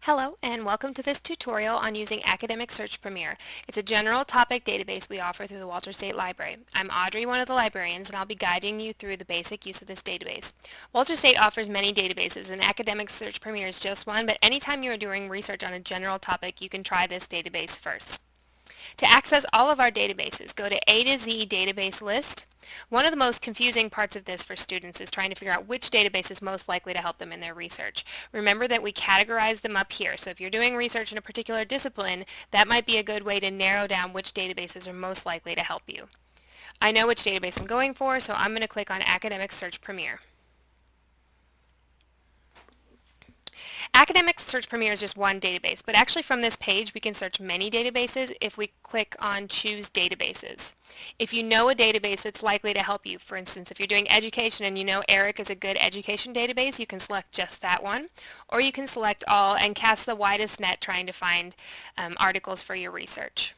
Hello and welcome to this tutorial on using Academic Search Premier. It's a general topic database we offer through the Walters State Library. I'm Audrey, one of the librarians, and I'll be guiding you through the basic use of this database. Walters State offers many databases and Academic Search Premier is just one, but anytime you are doing research on a general topic, you can try this database first. To access all of our databases, go to A to Z database list. One of the most confusing parts of this for students is trying to figure out which database is most likely to help them in their research. Remember that we categorize them up here, so if you're doing research in a particular discipline, that might be a good way to narrow down which databases are most likely to help you. I know which database I'm going for, so I'm going to click on Academic Search Premier. Academic Search Premier is just one database, but actually from this page we can search many databases if we click on Choose Databases. If you know a database that's likely to help you, for instance, if you're doing education and you know ERIC is a good education database, you can select just that one, or you can select all and cast the widest net trying to find articles for your research.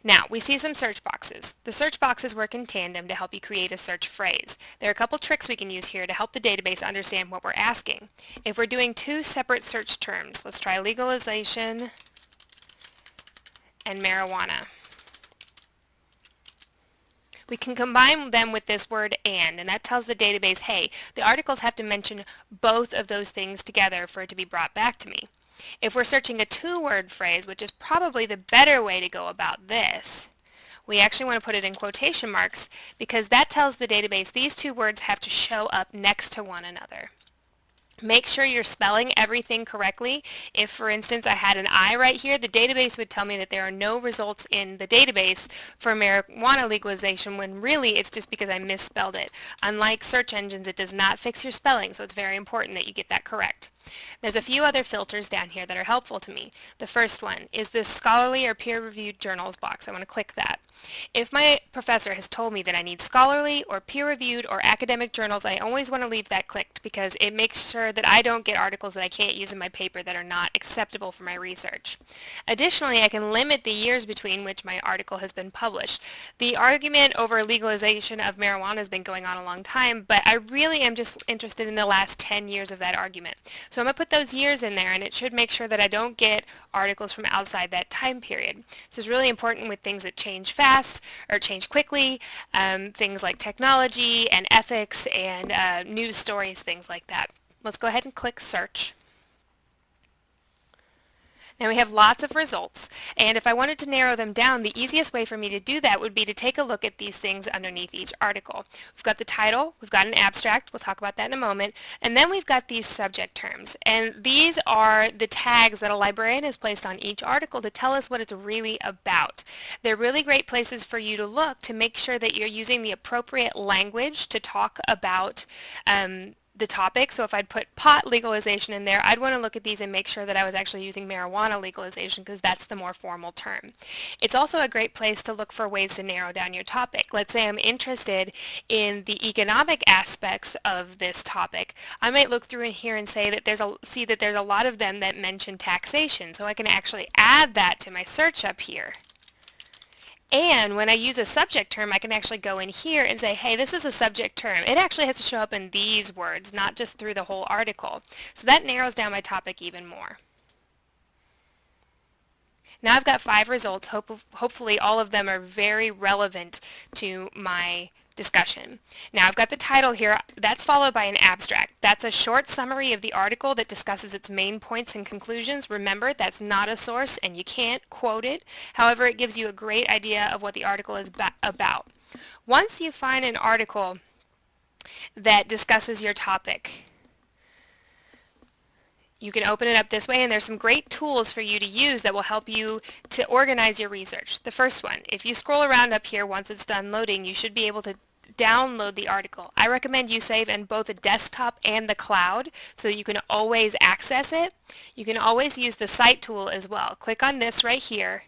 Now, we see some search boxes. The search boxes work in tandem to help you create a search phrase. There are a couple tricks we can use here to help the database understand what we're asking. If we're doing two separate search terms, let's try legalization and marijuana. We can combine them with this word and that tells the database, hey, the articles have to mention both of those things together for it to be brought back to me. If we're searching a two-word phrase, which is probably the better way to go about this, we actually want to put it in quotation marks because that tells the database these two words have to show up next to one another. Make sure you're spelling everything correctly. If, for instance, I had an I right here, the database would tell me that there are no results in the database for marijuana legalization when really it's just because I misspelled it. Unlike search engines, it does not fix your spelling, so it's very important that you get that correct. There's a few other filters down here that are helpful to me. The first one is this scholarly or peer-reviewed journals box. I want to click that. If my professor has told me that I need scholarly or peer-reviewed or academic journals, I always want to leave that clicked because it makes sure that I don't get articles that I can't use in my paper that are not acceptable for my research. Additionally, I can limit the years between which my article has been published. The argument over legalization of marijuana has been going on a long time, but I really am just interested in the last 10 years of that argument. So I'm going to put those years in there, and it should make sure that I don't get articles from outside that time period. This is really important with things that change fast or change quickly, things like technology and ethics and news stories, things like that. Let's go ahead and click Search. Now we have lots of results, and if I wanted to narrow them down, the easiest way for me to do that would be to take a look at these things underneath each article. We've got the title, we've got an abstract, we'll talk about that in a moment, and then we've got these subject terms. And these are the tags that a librarian has placed on each article to tell us what it's really about. They're really great places for you to look to make sure that you're using the appropriate language to talk about the topic. So if I'd put pot legalization in there, I'd want to look at these and make sure that I was actually using marijuana legalization because that's the more formal term. It's also a great place to look for ways to narrow down your topic. Let's say I'm interested in the economic aspects of this topic. I might look through in here and say that there's a lot of them that mention taxation, so I can actually add that to my search up here. And when I use a subject term, I can actually go in here and say, hey, this is a subject term. It actually has to show up in these words, not just through the whole article. So that narrows down my topic even more. Now I've got 5 results. Hopefully all of them are very relevant to my discussion. Now I've got the title here. That's followed by an abstract. That's a short summary of the article that discusses its main points and conclusions. Remember, that's not a source and you can't quote it. However, it gives you a great idea of what the article is about. Once you find an article that discusses your topic, you can open it up this way, and there's some great tools for you to use that will help you to organize your research. The first one, if you scroll around up here once it's done loading, you should be able to download the article. I recommend you save in both the desktop and the cloud so that you can always access it. You can always use the Cite tool as well. Click on this right here,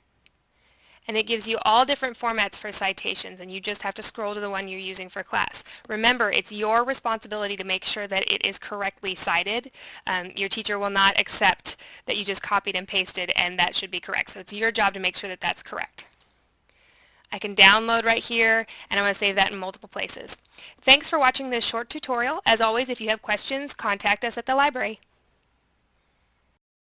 and it gives you all different formats for citations, and you just have to scroll to the one you're using for class. Remember, it's your responsibility to make sure that it is correctly cited. Your teacher will not accept that you just copied and pasted, and that should be correct. So it's your job to make sure that that's correct. I can download right here, and I'm going to save that in multiple places. Thanks for watching this short tutorial. As always, if you have questions, contact us at the library.